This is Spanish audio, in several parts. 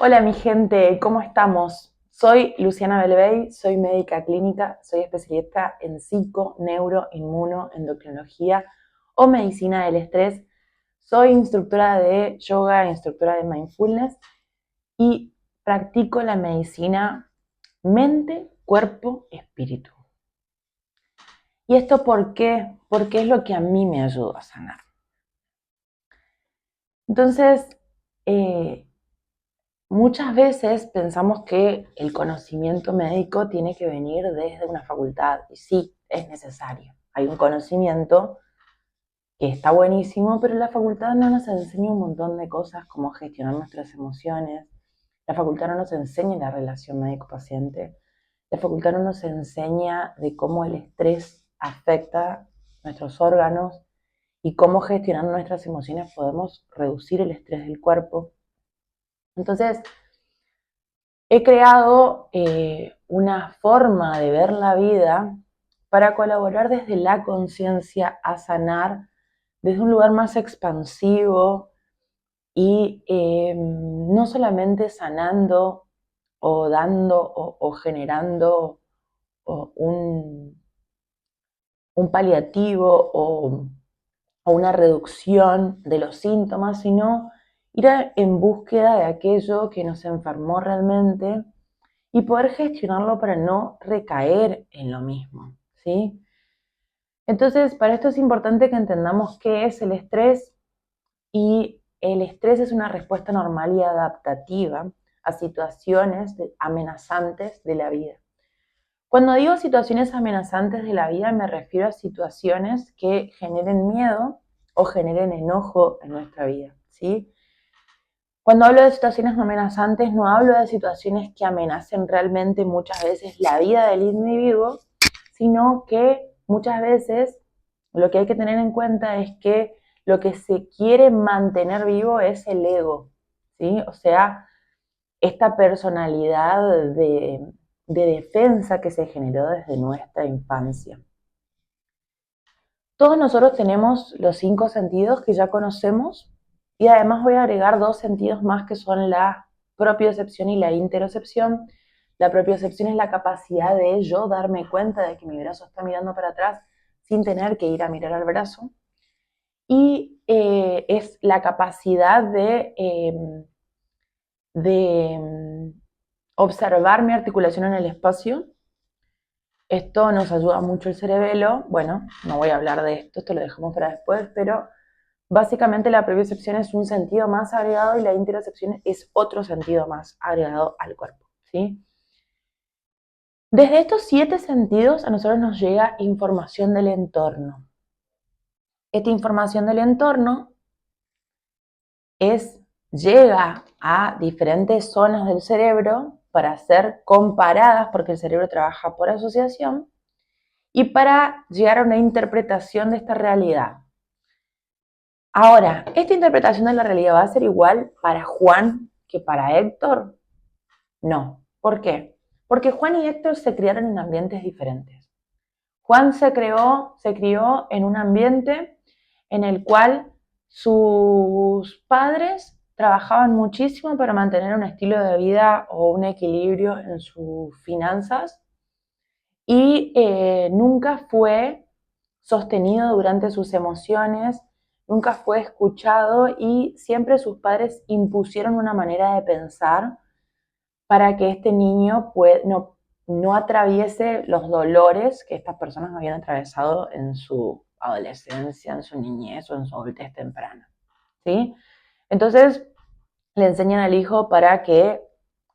Hola mi gente, ¿cómo estamos? Soy Luciana Belvey, soy médica clínica, soy especialista en psico, neuro, inmuno, endocrinología o medicina del estrés. Soy instructora de yoga, instructora de mindfulness y practico la medicina mente, cuerpo, espíritu. ¿Y esto por qué? Porque es lo que a mí me ayuda a sanar. Entonces, eh, muchas veces pensamos que el conocimiento médico tiene que venir desde una facultad, y sí, es necesario. Hay un conocimiento que está buenísimo, pero la facultad no nos enseña un montón de cosas como gestionar nuestras emociones. La facultad no nos enseña la relación médico-paciente. La facultad no nos enseña de cómo el estrés afecta nuestros órganos y cómo gestionando nuestras emociones podemos reducir el estrés del cuerpo. Entonces, he creado una forma de ver la vida para colaborar desde la conciencia a sanar desde un lugar más expansivo y no solamente sanando o dando o generando un paliativo o una reducción de los síntomas, sino ir en búsqueda de aquello que nos enfermó realmente y poder gestionarlo para no recaer en lo mismo, ¿sí? Entonces, para esto es importante que entendamos qué es el estrés, y el estrés es una respuesta normal y adaptativa a situaciones amenazantes de la vida. Cuando digo situaciones amenazantes de la vida, me refiero a situaciones que generen miedo o generen enojo en nuestra vida, ¿sí? Cuando hablo de situaciones amenazantes, no hablo de situaciones que amenacen realmente muchas veces la vida del individuo, sino que muchas veces lo que hay que tener en cuenta es que lo que se quiere mantener vivo es el ego, ¿sí? O sea, esta personalidad de defensa que se generó desde nuestra infancia. Todos nosotros tenemos los 5 sentidos que ya conocemos y además voy a agregar 2 sentidos más que son la propiocepción y la interocepción. La propiocepción es la capacidad de yo darme cuenta de que mi brazo está mirando para atrás sin tener que ir a mirar al brazo. Y es la capacidad de observar mi articulación en el espacio. Esto nos ayuda mucho el cerebelo. Bueno, no voy a hablar de esto, esto lo dejamos para después, pero básicamente la propiocepción es un sentido más agregado y la interocepción es otro sentido más agregado al cuerpo, ¿sí? Desde estos 7 sentidos a nosotros nos llega información del entorno. Esta información del entorno llega a diferentes zonas del cerebro para ser comparadas, porque el cerebro trabaja por asociación, y para llegar a una interpretación de esta realidad. Ahora, ¿esta interpretación de la realidad va a ser igual para Juan que para Héctor? No. ¿Por qué? Porque Juan y Héctor se criaron en ambientes diferentes. Juan se crió en un ambiente en el cual sus padres trabajaban muchísimo para mantener un estilo de vida o un equilibrio en sus finanzas y nunca fue sostenido durante sus emociones, nunca fue escuchado y siempre sus padres impusieron una manera de pensar para que este niño no atraviese los dolores que estas personas habían atravesado en su adolescencia, en su niñez o en su adultez temprana, ¿sí? Entonces le enseñan al hijo para que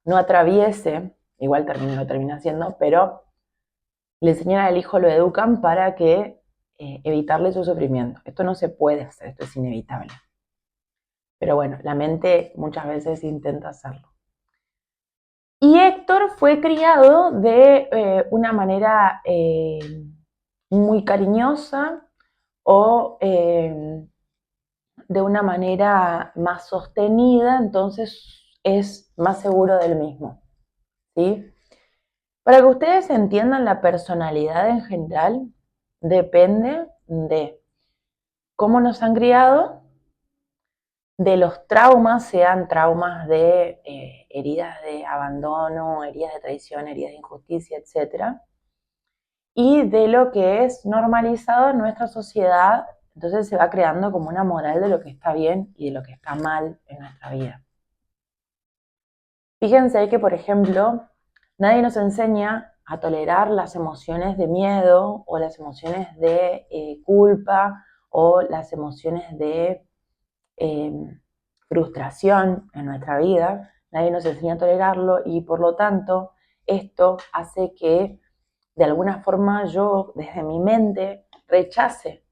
no atraviese, igual lo termina haciendo, pero le enseñan al hijo, lo educan para que evitarle su sufrimiento. Esto no se puede hacer, esto es inevitable. Pero bueno, la mente muchas veces intenta hacerlo. Y Héctor fue criado de una manera muy cariñosa o de una manera más sostenida, entonces es más seguro del mismo, ¿sí? Para que ustedes entiendan, la personalidad en general depende de cómo nos han criado, de los traumas, sean traumas de heridas de abandono, heridas de traición, heridas de injusticia, etc. Y de lo que es normalizado en nuestra sociedad, entonces se va creando como una moral de lo que está bien y de lo que está mal en nuestra vida. Fíjense que, por ejemplo, nadie nos enseña a tolerar las emociones de miedo o las emociones de culpa o las emociones de frustración en nuestra vida. Nadie nos enseña a tolerarlo y por lo tanto esto hace que de alguna forma yo desde mi mente rechace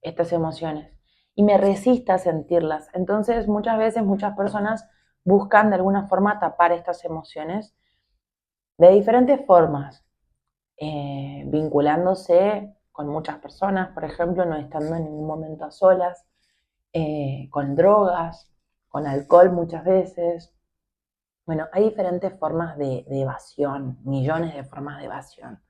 estas emociones y me resista a sentirlas. Entonces muchas veces muchas personas buscan de alguna forma tapar estas emociones de diferentes formas, vinculándose con muchas personas, por ejemplo, no estando en ningún momento a solas, con drogas, con alcohol muchas veces. Bueno, hay diferentes formas de evasión, millones de formas de evasión.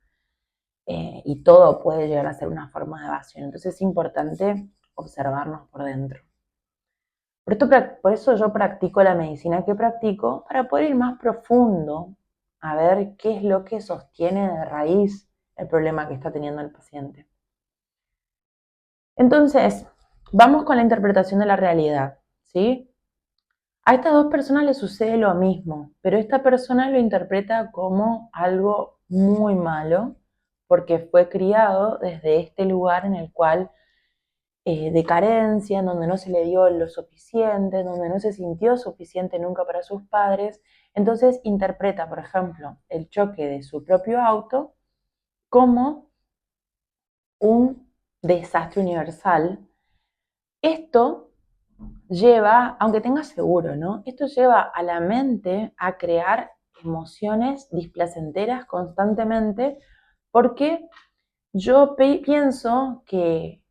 Y todo puede llegar a ser una forma de evasión. Entonces es importante observarnos por dentro. Por eso yo practico la medicina que practico, para poder ir más profundo a ver qué es lo que sostiene de raíz el problema que está teniendo el paciente. Entonces, vamos con la interpretación de la realidad, ¿sí? A estas dos personas les sucede lo mismo, pero esta persona lo interpreta como algo muy malo, porque fue criado desde este lugar en el cual de carencia, en donde no se le dio lo suficiente, en donde no se sintió suficiente nunca para sus padres. Entonces interpreta, por ejemplo, el choque de su propio auto como un desastre universal. Esto lleva, aunque tenga seguro, ¿no? Esto lleva a la mente a crear emociones displacenteras constantemente, porque yo pienso que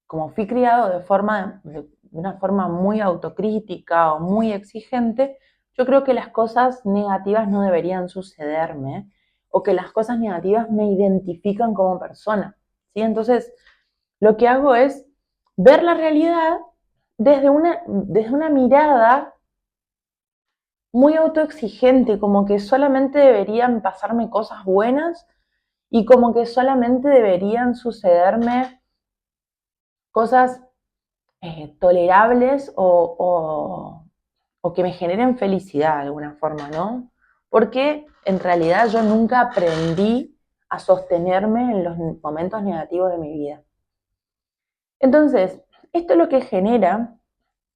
como fui criado de una forma muy autocrítica o muy exigente, yo creo que las cosas negativas no deberían sucederme o que las cosas negativas me identifican como persona, ¿sí? Entonces, lo que hago es ver la realidad desde una mirada muy autoexigente, como que solamente deberían pasarme cosas buenas y como que solamente deberían sucederme cosas tolerables o que me generen felicidad de alguna forma, ¿no? Porque en realidad yo nunca aprendí a sostenerme en los momentos negativos de mi vida. Entonces, esto es lo que genera,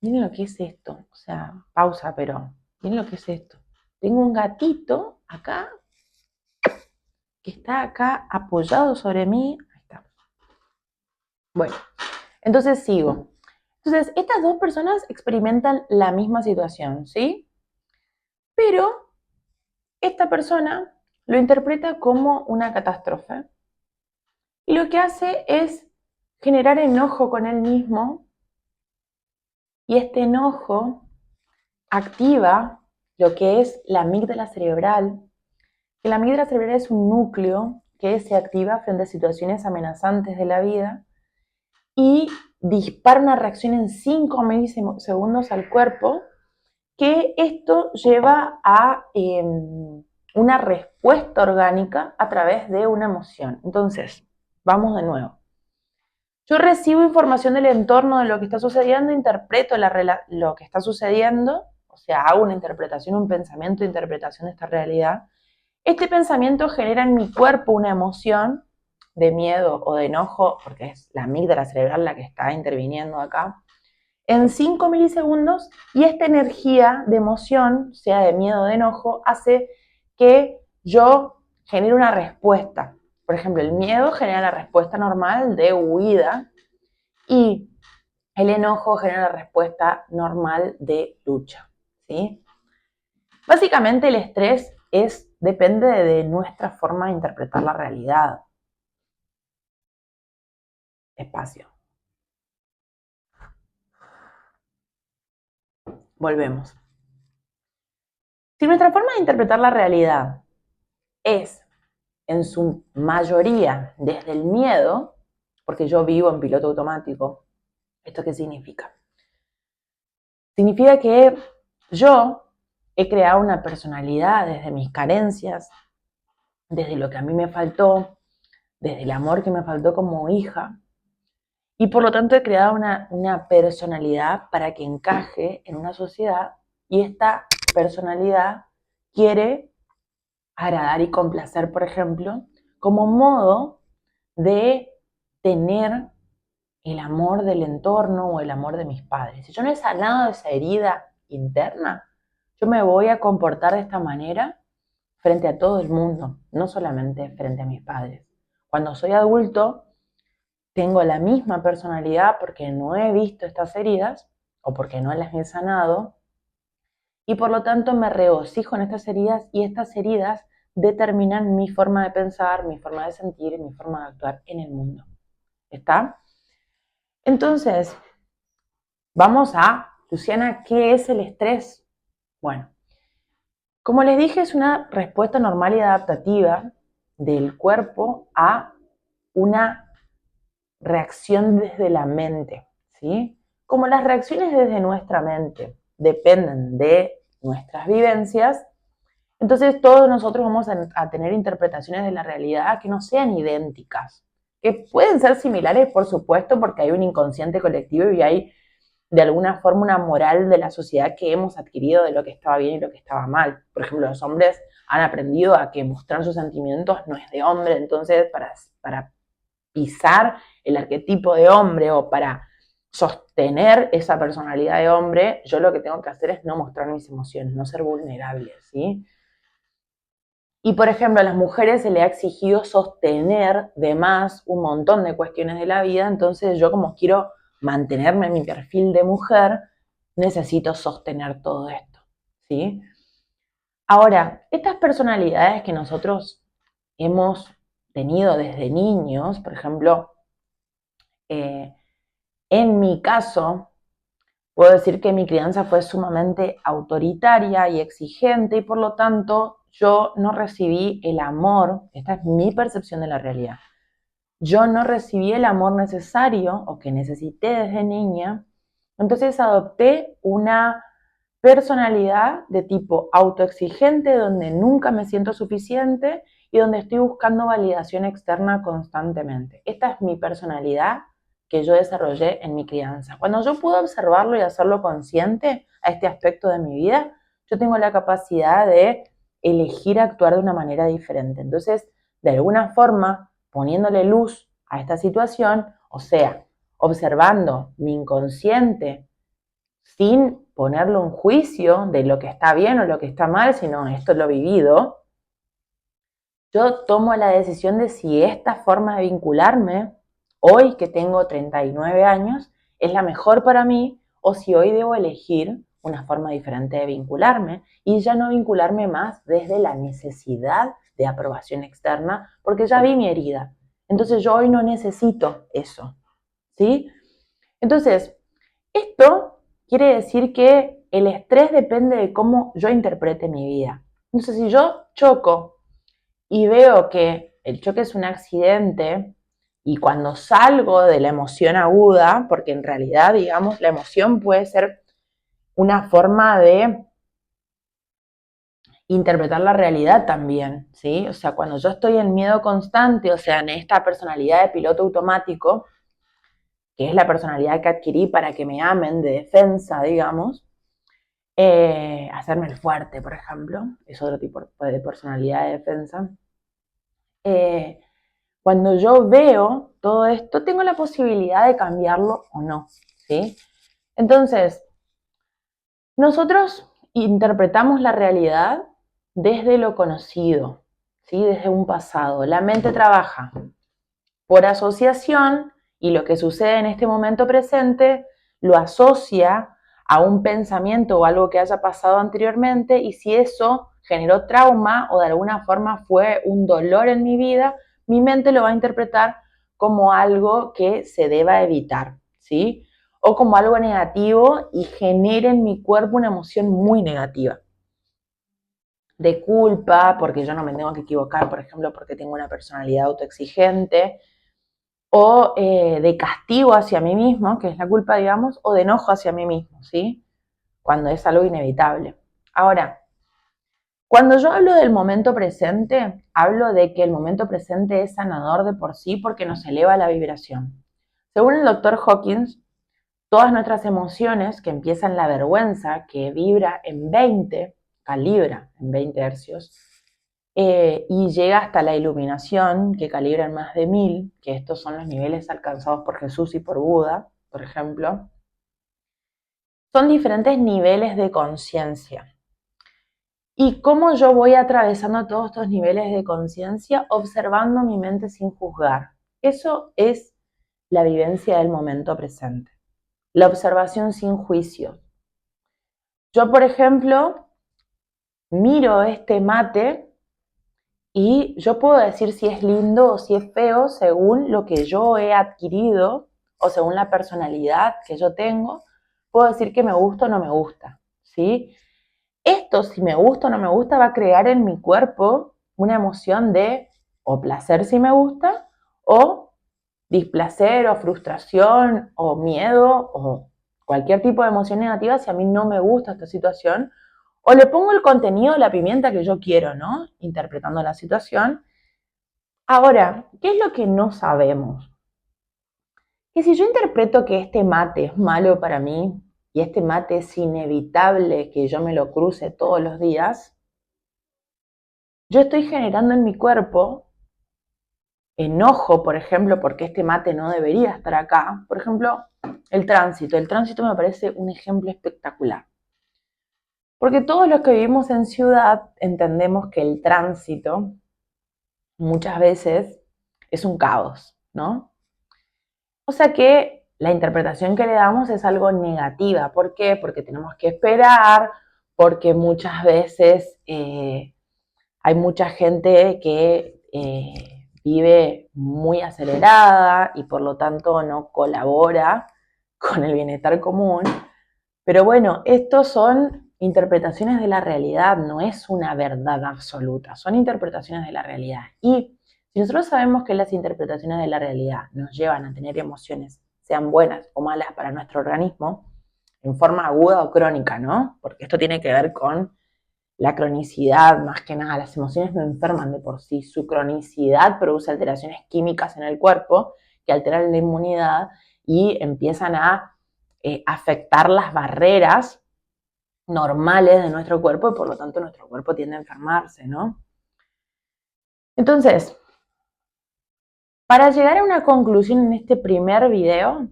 miren lo que es esto, o sea, pausa, pero miren lo que es esto. Tengo un gatito acá, que está acá apoyado sobre mí. Ahí está. Bueno, entonces sigo. Entonces, estas dos personas experimentan la misma situación, ¿sí? Pero esta persona lo interpreta como una catástrofe y lo que hace es generar enojo con él mismo, y este enojo activa lo que es la amígdala cerebral. La amígdala cerebral es un núcleo que se activa frente a situaciones amenazantes de la vida y dispara una reacción en 5 milisegundos al cuerpo, que esto lleva a una respuesta orgánica a través de una emoción. Entonces, vamos de nuevo. Yo recibo información del entorno de lo que está sucediendo, interpreto lo que está sucediendo, o sea, hago una interpretación, un pensamiento de interpretación de esta realidad. Este pensamiento genera en mi cuerpo una emoción de miedo o de enojo, porque es la amígdala cerebral la que está interviniendo acá, en 5 milisegundos, y esta energía de emoción, sea de miedo o de enojo, hace que yo genere una respuesta. Por ejemplo, el miedo genera la respuesta normal de huida y el enojo genera la respuesta normal de lucha, ¿sí? Básicamente el estrés depende de nuestra forma de interpretar la realidad. Espacio. Volvemos. Si nuestra forma de interpretar la realidad es, en su mayoría, desde el miedo, porque yo vivo en piloto automático, ¿esto qué significa? Significa que yo he creado una personalidad desde mis carencias, desde lo que a mí me faltó, desde el amor que me faltó como hija, y por lo tanto he creado una personalidad para que encaje en una sociedad, y esta personalidad quiere agradar y complacer, por ejemplo, como modo de tener el amor del entorno o el amor de mis padres. Si yo no he sanado esa herida interna, yo me voy a comportar de esta manera frente a todo el mundo, no solamente frente a mis padres. Cuando soy adulto, tengo la misma personalidad porque no he visto estas heridas o porque no las he sanado, y por lo tanto me regocijo en estas heridas, y estas heridas determinan mi forma de pensar, mi forma de sentir, mi forma de actuar en el mundo. ¿Está? Entonces, vamos a, Luciana, ¿qué es el estrés? Bueno, como les dije, es una respuesta normal y adaptativa del cuerpo a una reacción desde la mente, ¿sí? Como las reacciones desde nuestra mente dependen de nuestras vivencias, entonces todos nosotros vamos a tener interpretaciones de la realidad que no sean idénticas, que pueden ser similares, por supuesto, porque hay un inconsciente colectivo y hay de alguna forma una moral de la sociedad que hemos adquirido de lo que estaba bien y lo que estaba mal. Por ejemplo, los hombres han aprendido a que mostrar sus sentimientos no es de hombre, entonces para pisar el arquetipo de hombre o para sostener esa personalidad de hombre, yo lo que tengo que hacer es no mostrar mis emociones, no ser vulnerable, ¿sí? Y por ejemplo, a las mujeres se le ha exigido sostener de más un montón de cuestiones de la vida, entonces yo, como quiero mantenerme en mi perfil de mujer, necesito sostener todo esto, ¿sí? Ahora, estas personalidades que nosotros hemos tenido desde niños, por ejemplo, en mi caso, puedo decir que mi crianza fue sumamente autoritaria y exigente, y por lo tanto yo no recibí el amor, esta es mi percepción de la realidad, yo no recibí el amor necesario o que necesité desde niña, entonces adopté una personalidad de tipo autoexigente, donde nunca me siento suficiente y donde estoy buscando validación externa constantemente. Esta es mi personalidad que yo desarrollé en mi crianza. Cuando yo puedo observarlo y hacerlo consciente a este aspecto de mi vida, yo tengo la capacidad de elegir actuar de una manera diferente. Entonces, de alguna forma, poniéndole luz a esta situación, o sea, observando mi inconsciente sin ponerlo en juicio de lo que está bien o lo que está mal, sino esto lo vivido, yo tomo la decisión de si esta forma de vincularme, hoy que tengo 39 años, es la mejor para mí, o si hoy debo elegir una forma diferente de vincularme y ya no vincularme más desde la necesidad de aprobación externa, porque ya vi mi herida. Entonces yo hoy no necesito eso, ¿sí? Entonces, esto quiere decir que el estrés depende de cómo yo interprete mi vida. Entonces, si yo choco y veo que el choque es un accidente, y cuando salgo de la emoción aguda, porque en realidad, digamos, la emoción puede ser una forma de interpretar la realidad también, ¿sí? O sea, cuando yo estoy en miedo constante, o sea, en esta personalidad de piloto automático, que es la personalidad que adquirí para que me amen de defensa, digamos, hacerme el fuerte, por ejemplo, es otro tipo de personalidad de defensa. Cuando yo veo todo esto, tengo la posibilidad de cambiarlo o no, ¿sí? Entonces, nosotros interpretamos la realidad desde lo conocido, ¿sí? Desde un pasado. La mente trabaja por asociación, y lo que sucede en este momento presente lo asocia a un pensamiento o algo que haya pasado anteriormente, y si eso generó trauma o de alguna forma fue un dolor en mi vida, mi mente lo va a interpretar como algo que se deba evitar, ¿sí? O como algo negativo, y genera en mi cuerpo una emoción muy negativa. De culpa, porque yo no me tengo que equivocar, por ejemplo, porque tengo una personalidad autoexigente, o de castigo hacia mí mismo, que es la culpa, digamos, o de enojo hacia mí mismo, ¿sí? cuando es algo inevitable. Ahora, cuando yo hablo del momento presente, hablo de que el momento presente es sanador de por sí porque nos eleva la vibración. Según el doctor Hawkins, todas nuestras emociones, que empiezan la vergüenza, que vibra en 20, calibra en 20 hercios, y llega hasta la iluminación, que calibra en más de 1000, que estos son los niveles alcanzados por Jesús y por Buda, por ejemplo, son diferentes niveles de conciencia. ¿Y cómo yo voy atravesando todos estos niveles de conciencia? Observando mi mente sin juzgar. Eso es la vivencia del momento presente. La observación sin juicio. Yo, por ejemplo, miro este mate y yo puedo decir si es lindo o si es feo según lo que yo he adquirido o según la personalidad que yo tengo. Puedo decir que me gusta o no me gusta, ¿sí? Esto, si me gusta o no me gusta, va a crear en mi cuerpo una emoción de o placer si me gusta, o displacer o frustración o miedo o cualquier tipo de emoción negativa si a mí no me gusta esta situación, o le pongo el contenido, la pimienta que yo quiero, ¿no? Interpretando la situación. Ahora, ¿qué es lo que no sabemos? Que si yo interpreto que este mate es malo para mí y este mate es inevitable que yo me lo cruce todos los días, yo estoy generando en mi cuerpo enojo, por ejemplo, porque este mate no debería estar acá. Por ejemplo, el tránsito. El tránsito me parece un ejemplo espectacular. Porque todos los que vivimos en ciudad entendemos que el tránsito muchas veces es un caos, ¿no? O sea que la interpretación que le damos es algo negativa. ¿Por qué? Porque tenemos que esperar, porque muchas veces hay mucha gente que vive muy acelerada y por lo tanto no colabora con el bienestar común. Pero bueno, estos son interpretaciones de la realidad, no es una verdad absoluta, son interpretaciones de la realidad. Y si nosotros sabemos que las interpretaciones de la realidad nos llevan a tener emociones, sean buenas o malas para nuestro organismo, en forma aguda o crónica, ¿no? Porque esto tiene que ver con la cronicidad, más que nada, las emociones no enferman de por sí, su cronicidad produce alteraciones químicas en el cuerpo que alteran la inmunidad y empiezan a afectar las barreras normales de nuestro cuerpo y por lo tanto nuestro cuerpo tiende a enfermarse, ¿no? Entonces, para llegar a una conclusión en este primer video,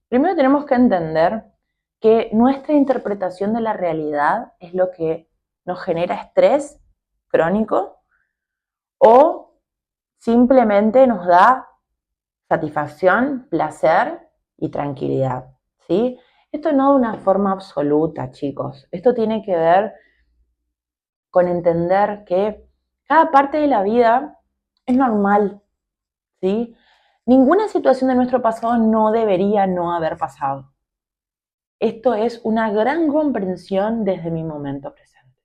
primero tenemos que entender que nuestra interpretación de la realidad es lo que nos genera estrés crónico o simplemente nos da satisfacción, placer y tranquilidad, ¿sí? Esto no de una forma absoluta, chicos. Esto tiene que ver con entender que cada parte de la vida es normal, ¿sí? Ninguna situación de nuestro pasado no debería no haber pasado. Esto es una gran comprensión desde mi momento presente.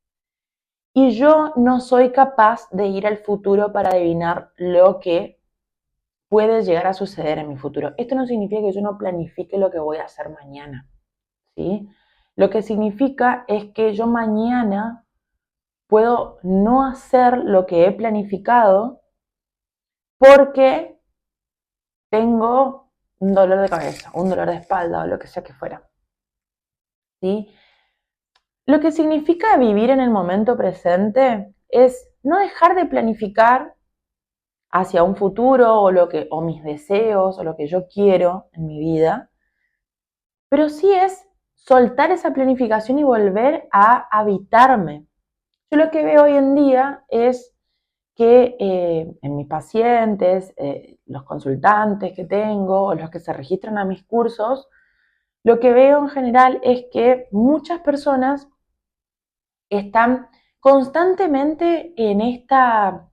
Y yo no soy capaz de ir al futuro para adivinar lo que puede llegar a suceder en mi futuro. Esto no significa que yo no planifique lo que voy a hacer mañana, ¿sí? Lo que significa es que yo mañana puedo no hacer lo que he planificado porque tengo un dolor de cabeza, un dolor de espalda o lo que sea que fuera, ¿sí? Lo que significa vivir en el momento presente es no dejar de planificar hacia un futuro o mis deseos o lo que yo quiero en mi vida, pero sí es soltar esa planificación y volver a habitarme. Yo lo que veo hoy en día es que en mis pacientes, los consultantes que tengo o los que se registran a mis cursos, lo que veo en general es que muchas personas están constantemente en esta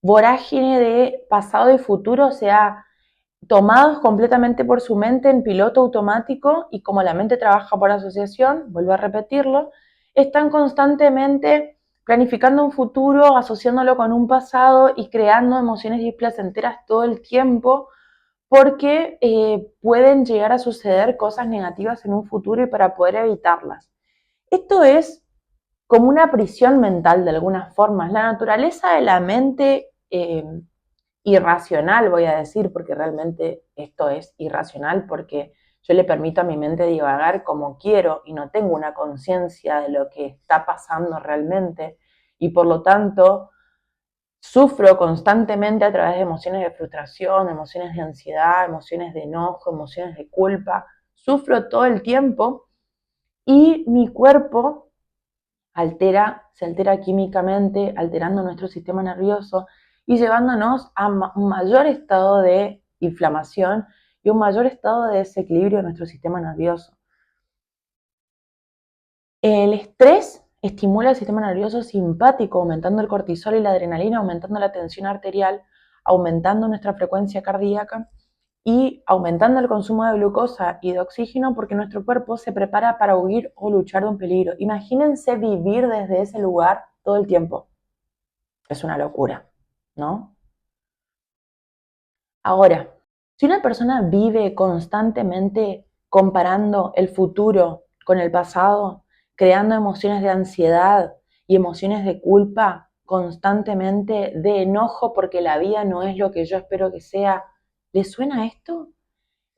vorágine de pasado y futuro, o sea, tomados completamente por su mente en piloto automático, y como la mente trabaja por asociación, vuelvo a repetirlo, están constantemente planificando un futuro, asociándolo con un pasado y creando emociones displacenteras todo el tiempo porque pueden llegar a suceder cosas negativas en un futuro y para poder evitarlas. Esto es como una prisión mental de alguna forma. La naturaleza de la mente irracional, voy a decir, porque realmente esto es irracional, porque yo le permito a mi mente divagar como quiero y no tengo una conciencia de lo que está pasando realmente, y por lo tanto sufro constantemente a través de emociones de frustración, emociones de ansiedad, emociones de enojo, emociones de culpa. Sufro todo el tiempo y mi cuerpo se altera químicamente, alterando nuestro sistema nervioso y llevándonos a un mayor estado de inflamación y un mayor estado de desequilibrio de nuestro sistema nervioso. El estrés estimula el sistema nervioso simpático, aumentando el cortisol y la adrenalina, aumentando la tensión arterial, aumentando nuestra frecuencia cardíaca y aumentando el consumo de glucosa y de oxígeno, porque nuestro cuerpo se prepara para huir o luchar de un peligro. Imagínense vivir desde ese lugar todo el tiempo. Es una locura, ¿no? Ahora, si una persona vive constantemente comparando el futuro con el pasado, creando emociones de ansiedad y emociones de culpa constantemente, de enojo porque la vida no es lo que yo espero que sea, ¿le suena esto?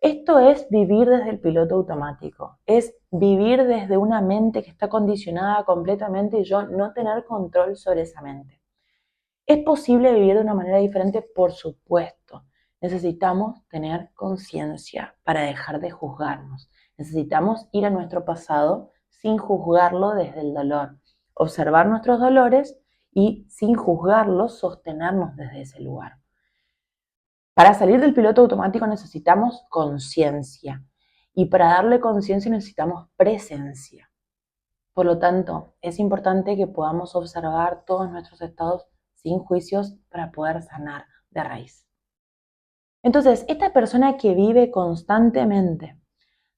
Esto es vivir desde el piloto automático, es vivir desde una mente que está condicionada completamente y yo no tener control sobre esa mente. ¿Es posible vivir de una manera diferente? Por supuesto. Necesitamos tener conciencia para dejar de juzgarnos. Necesitamos ir a nuestro pasado sin juzgarlo desde el dolor. Observar nuestros dolores y sin juzgarlos sostenernos desde ese lugar. Para salir del piloto automático necesitamos conciencia y para darle conciencia necesitamos presencia. Por lo tanto, es importante que podamos observar todos nuestros estados sin juicios para poder sanar de raíz. Entonces, esta persona que vive constantemente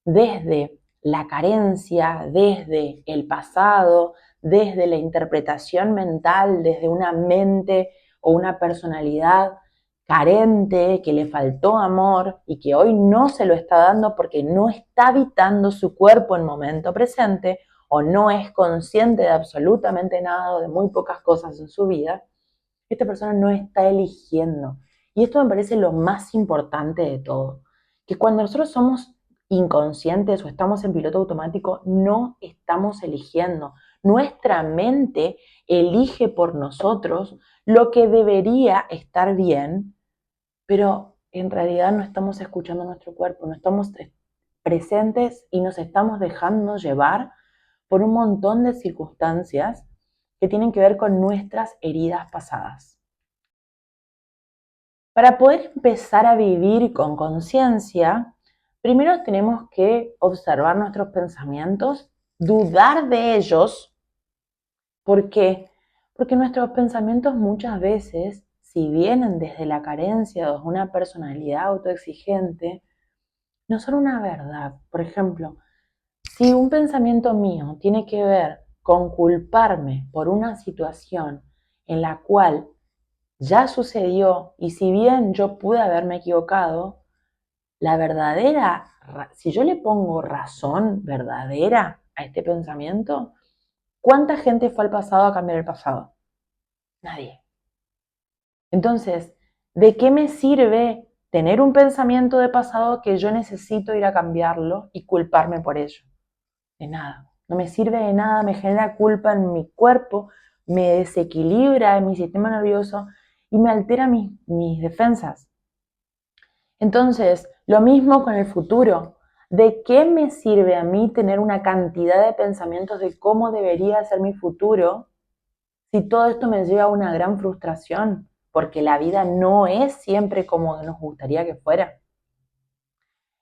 desde la carencia, desde el pasado, desde la interpretación mental, desde una mente o una personalidad carente, que le faltó amor y que hoy no se lo está dando porque no está habitando su cuerpo en momento presente o no es consciente de absolutamente nada o de muy pocas cosas en su vida, esta persona no está eligiendo. Y esto me parece lo más importante de todo, que cuando nosotros somos inconscientes o estamos en piloto automático, no estamos eligiendo. Nuestra mente elige por nosotros lo que debería estar bien, pero en realidad no estamos escuchando nuestro cuerpo, no estamos presentes y nos estamos dejando llevar por un montón de circunstancias que tienen que ver con nuestras heridas pasadas. Para poder empezar a vivir con conciencia, primero tenemos que observar nuestros pensamientos, dudar de ellos. ¿Por qué? Porque nuestros pensamientos muchas veces, si vienen desde la carencia o desde una personalidad autoexigente, no son una verdad. Por ejemplo, si un pensamiento mío tiene que ver con culparme por una situación en la cual ya sucedió y si bien yo pude haberme equivocado, la verdadera, si yo le pongo razón verdadera a este pensamiento, ¿cuánta gente fue al pasado a cambiar el pasado? Nadie. Entonces, ¿de qué me sirve tener un pensamiento de pasado que yo necesito ir a cambiarlo y culparme por ello? De nada. No me sirve de nada, me genera culpa en mi cuerpo, me desequilibra en mi sistema nervioso y me altera mis defensas. Entonces, lo mismo con el futuro. ¿De qué me sirve a mí tener una cantidad de pensamientos de cómo debería ser mi futuro si todo esto me lleva a una gran frustración? Porque la vida no es siempre como nos gustaría que fuera.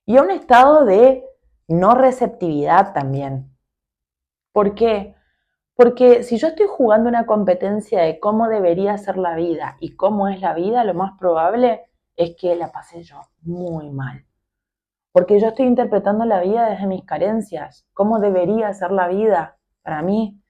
Y a un estado de no receptividad también. ¿Por qué? Porque si yo estoy jugando una competencia de cómo debería ser la vida y cómo es la vida, lo más probable es que la pasé yo muy mal. Porque yo estoy interpretando la vida desde mis carencias. ¿Cómo debería ser la vida para mí?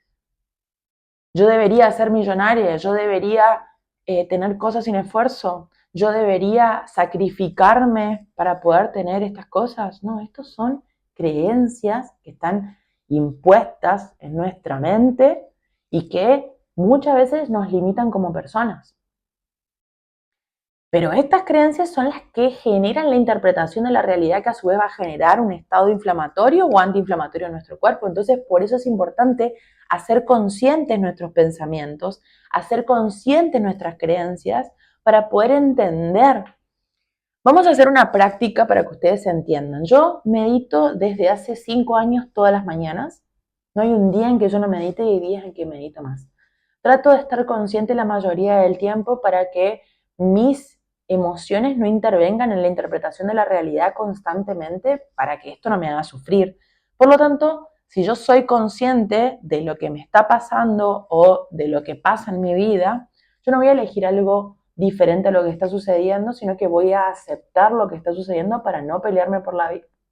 Yo debería ser millonaria, yo debería tener cosas sin esfuerzo, yo debería sacrificarme para poder tener estas cosas. No, estos son creencias que están impuestas en nuestra mente y que muchas veces nos limitan como personas. Pero estas creencias son las que generan la interpretación de la realidad que a su vez va a generar un estado inflamatorio o antiinflamatorio en nuestro cuerpo. Entonces, por eso es importante hacer conscientes nuestros pensamientos, hacer conscientes nuestras creencias para poder entender. Vamos a hacer una práctica para que ustedes se entiendan. Yo medito desde hace 5 años todas las mañanas. No hay un día en que yo no medite y hay días en que medito más. Trato de estar consciente la mayoría del tiempo para que mis emociones no intervengan en la interpretación de la realidad constantemente para que esto no me haga sufrir. Por lo tanto, si yo soy consciente de lo que me está pasando o de lo que pasa en mi vida, yo no voy a elegir algo diferente a lo que está sucediendo, sino que voy a aceptar lo que está sucediendo para no pelearme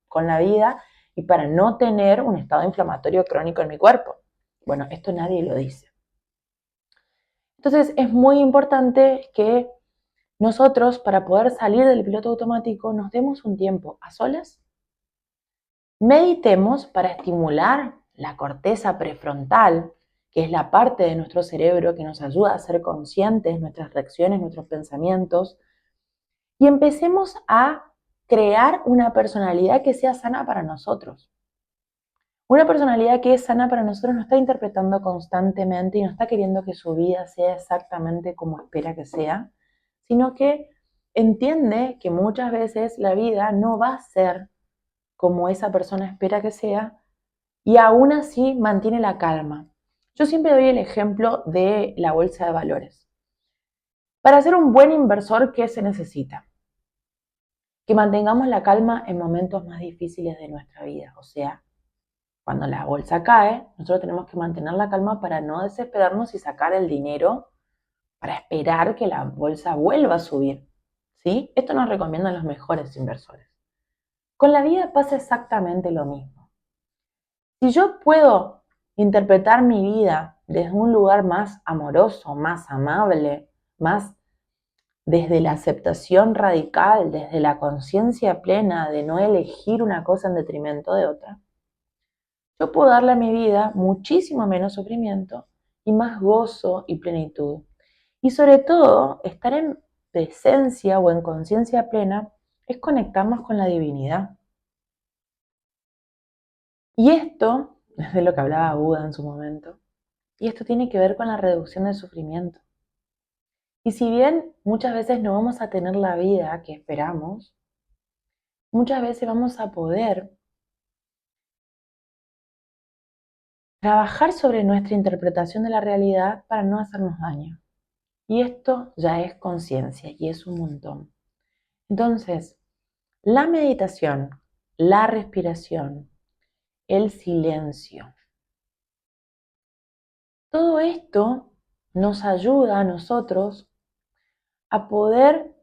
con la vida y para no tener un estado inflamatorio crónico en mi cuerpo. Bueno, esto nadie lo dice. Entonces es muy importante que nosotros, para poder salir del piloto automático, nos demos un tiempo a solas, meditemos para estimular la corteza prefrontal, que es la parte de nuestro cerebro que nos ayuda a ser conscientes, nuestras reacciones, nuestros pensamientos, y empecemos a crear una personalidad que sea sana para nosotros. Una personalidad que es sana para nosotros no está interpretando constantemente y no está queriendo que su vida sea exactamente como espera que sea, sino que entiende que muchas veces la vida no va a ser como esa persona espera que sea y aún así mantiene la calma. Yo siempre doy el ejemplo de la bolsa de valores. Para ser un buen inversor, ¿qué se necesita? Que mantengamos la calma en momentos más difíciles de nuestra vida. O sea, cuando la bolsa cae, nosotros tenemos que mantener la calma para no desesperarnos y sacar el dinero para esperar que la bolsa vuelva a subir. ¿Sí? Esto nos recomiendan los mejores inversores. Con la vida pasa exactamente lo mismo. Si yo puedo interpretar mi vida desde un lugar más amoroso, más amable, más desde la aceptación radical, desde la conciencia plena de no elegir una cosa en detrimento de otra, yo puedo darle a mi vida muchísimo menos sufrimiento y más gozo y plenitud. Y sobre todo, estar en presencia o en conciencia plena es conectarnos con la divinidad. Y esto es de lo que hablaba Buda en su momento. Y esto tiene que ver con la reducción del sufrimiento. Y si bien muchas veces no vamos a tener la vida que esperamos, muchas veces vamos a poder trabajar sobre nuestra interpretación de la realidad para no hacernos daño. Y esto ya es conciencia y es un montón. Entonces, la meditación, la respiración, el silencio, todo esto nos ayuda a nosotros a poder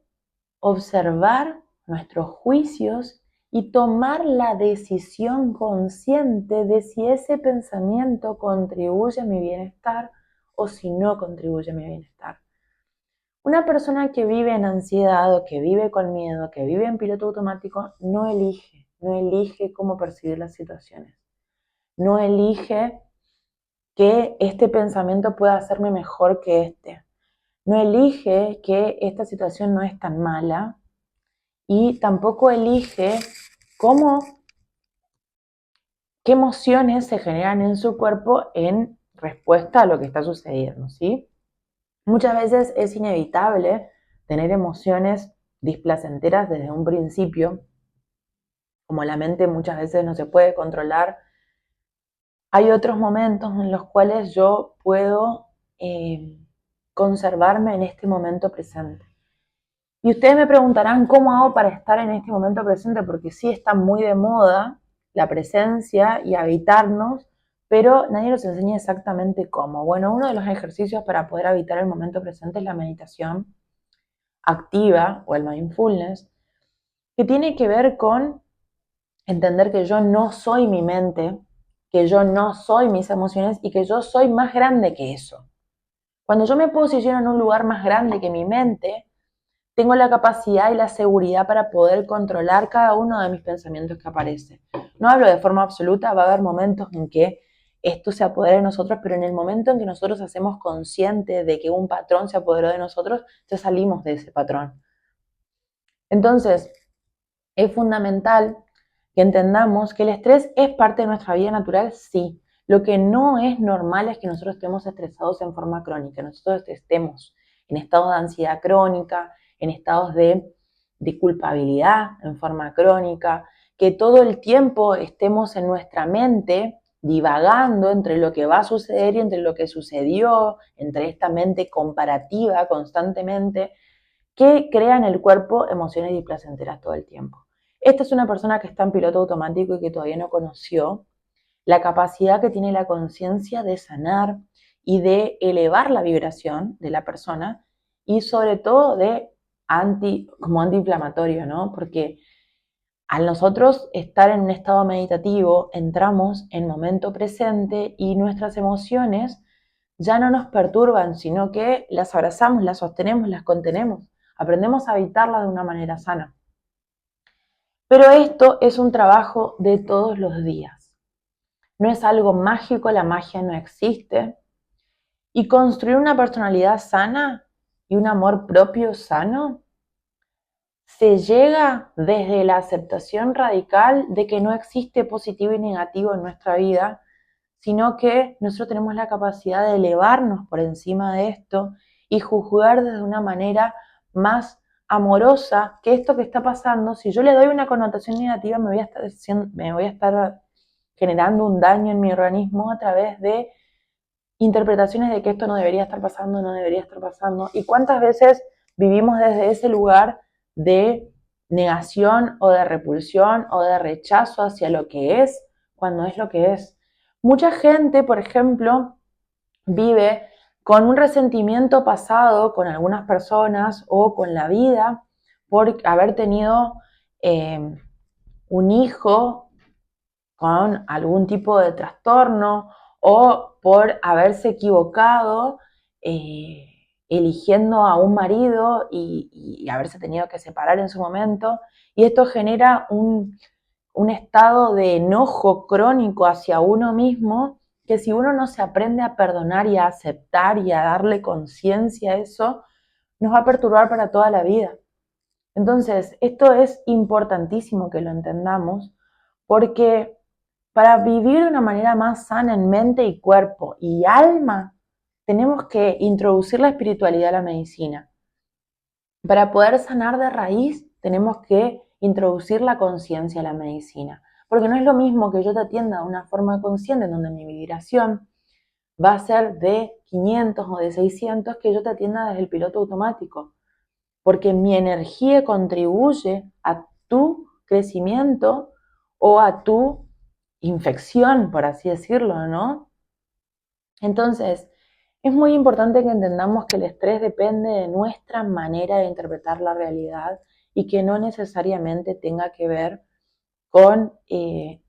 observar nuestros juicios y tomar la decisión consciente de si ese pensamiento contribuye a mi bienestar o si no contribuye a mi bienestar. Una persona que vive en ansiedad o que vive con miedo, que vive en piloto automático, no elige cómo percibir las situaciones. No elige que este pensamiento pueda hacerme mejor que este. No elige que esta situación no es tan mala y tampoco elige qué emociones se generan en su cuerpo en respuesta a lo que está sucediendo, ¿sí? Muchas veces es inevitable tener emociones displacenteras desde un principio, como la mente muchas veces no se puede controlar. Hay otros momentos en los cuales yo puedo conservarme en este momento presente. Y ustedes me preguntarán cómo hago para estar en este momento presente, porque sí está muy de moda la presencia y habitarnos, pero nadie nos enseña exactamente cómo. Bueno, uno de los ejercicios para poder habitar el momento presente es la meditación activa o el mindfulness, que tiene que ver con entender que yo no soy mi mente, que yo no soy mis emociones y que yo soy más grande que eso. Cuando yo me posiciono en un lugar más grande que mi mente, tengo la capacidad y la seguridad para poder controlar cada uno de mis pensamientos que aparece. No hablo de forma absoluta, va a haber momentos en que esto se apodera de nosotros, pero en el momento en que nosotros hacemos consciente de que un patrón se apoderó de nosotros, ya salimos de ese patrón. Entonces, es fundamental que entendamos que el estrés es parte de nuestra vida natural, sí. Lo que no es normal es que nosotros estemos estresados en forma crónica, nosotros estemos en estados de ansiedad crónica, en estados de culpabilidad en forma crónica, que todo el tiempo estemos en nuestra mente divagando entre lo que va a suceder y entre lo que sucedió, entre esta mente comparativa constantemente, que crea en el cuerpo emociones displacenteras todo el tiempo. Esta es una persona que está en piloto automático y que todavía no conoció la capacidad que tiene la conciencia de sanar y de elevar la vibración de la persona y sobre todo de como antiinflamatorio, ¿no? Porque al nosotros estar en un estado meditativo, entramos en momento presente y nuestras emociones ya no nos perturban, sino que las abrazamos, las sostenemos, las contenemos. Aprendemos a habitarlas de una manera sana. Pero esto es un trabajo de todos los días. No es algo mágico, la magia no existe. Y construir una personalidad sana y un amor propio sano se llega desde la aceptación radical de que no existe positivo y negativo en nuestra vida, sino que nosotros tenemos la capacidad de elevarnos por encima de esto y juzgar desde una manera más amorosa que esto que está pasando. Si yo le doy una connotación negativa, me voy a estar generando un daño en mi organismo a través de interpretaciones de que esto no debería estar pasando, no debería estar pasando. ¿Y cuántas veces vivimos desde ese lugar de negación o de repulsión o de rechazo hacia lo que es, cuando es lo que es? Mucha gente, por ejemplo, vive con un resentimiento pasado con algunas personas o con la vida por haber tenido un hijo con algún tipo de trastorno o por haberse equivocado eligiendo a un marido y haberse tenido que separar en su momento. Y esto genera un estado de enojo crónico hacia uno mismo que si uno no se aprende a perdonar y a aceptar y a darle conciencia a eso, nos va a perturbar para toda la vida. Entonces, esto es importantísimo que lo entendamos porque para vivir de una manera más sana en mente y cuerpo y alma, tenemos que introducir la espiritualidad a la medicina. Para poder sanar de raíz, tenemos que introducir la conciencia a la medicina. Porque no es lo mismo que yo te atienda de una forma consciente, en donde mi vibración va a ser de 500 o de 600, que yo te atienda desde el piloto automático. Porque mi energía contribuye a tu crecimiento o a tu infección, por así decirlo, ¿no? Entonces, es muy importante que entendamos que el estrés depende de nuestra manera de interpretar la realidad y que no necesariamente tenga que ver con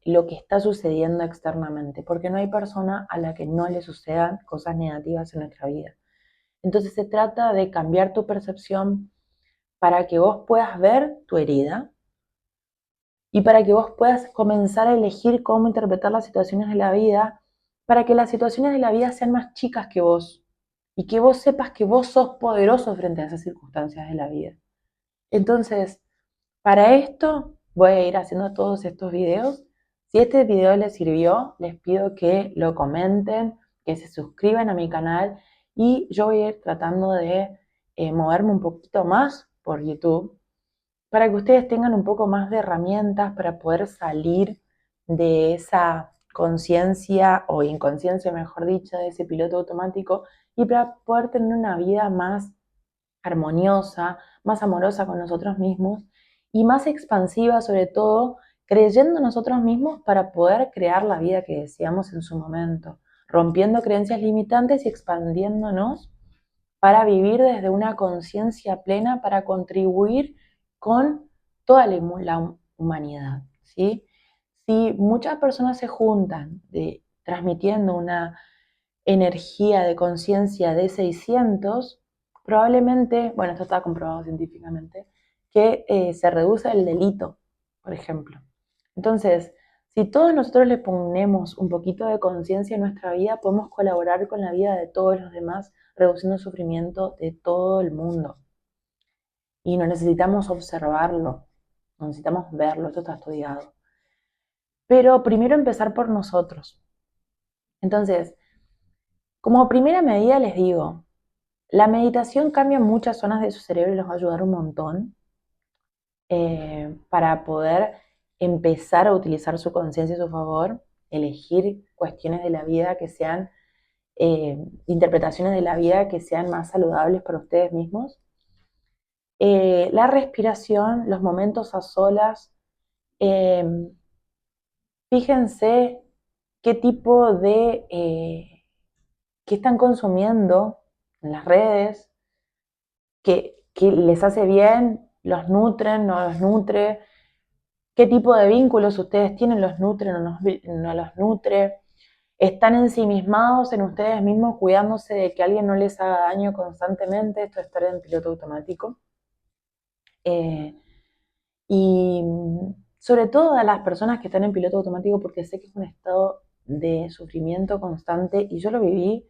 lo que está sucediendo externamente, porque no hay persona a la que no le sucedan cosas negativas en nuestra vida. Entonces se trata de cambiar tu percepción para que vos puedas ver tu herida y para que vos puedas comenzar a elegir cómo interpretar las situaciones de la vida, para que las situaciones de la vida sean más chicas que vos y que vos sepas que vos sos poderoso frente a esas circunstancias de la vida. Entonces, para esto voy a ir haciendo todos estos videos. Si este video les sirvió, les pido que lo comenten, que se suscriban a mi canal y yo voy a ir tratando de moverme un poquito más por YouTube para que ustedes tengan un poco más de herramientas para poder salir de esa conciencia o inconsciencia, mejor dicho, de ese piloto automático y para poder tener una vida más armoniosa, más amorosa con nosotros mismos y más expansiva, sobre todo, creyendo en nosotros mismos para poder crear la vida que deseamos en su momento, rompiendo creencias limitantes y expandiéndonos para vivir desde una conciencia plena, para contribuir con toda la humanidad, ¿sí? Si muchas personas se juntan transmitiendo una energía de conciencia de 600, probablemente, bueno, esto está comprobado científicamente, que se reduce el delito, por ejemplo. Entonces, si todos nosotros le ponemos un poquito de conciencia en nuestra vida, podemos colaborar con la vida de todos los demás, reduciendo el sufrimiento de todo el mundo. Y no necesitamos observarlo, no necesitamos verlo, esto está estudiado. Pero primero empezar por nosotros. Entonces, como primera medida les digo, la meditación cambia muchas zonas de su cerebro y los va a ayudar un montón para poder empezar a utilizar su conciencia a su favor, elegir cuestiones de la vida que sean, interpretaciones de la vida que sean más saludables para ustedes mismos. La respiración, los momentos a solas, eh, fíjense qué tipo de, qué están consumiendo en las redes, que les hace bien, los nutren, no los nutre, qué tipo de vínculos ustedes tienen, los nutren o no los nutre, están ensimismados en ustedes mismos cuidándose de que alguien no les haga daño constantemente, esto es estar en piloto automático. Y sobre todo a las personas que están en piloto automático, porque sé que es un estado de sufrimiento constante y yo lo viví.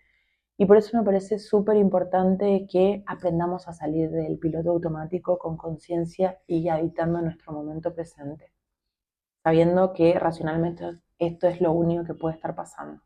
Y por eso me parece súper importante que aprendamos a salir del piloto automático con conciencia y habitando nuestro momento presente, sabiendo que racionalmente esto es lo único que puede estar pasando.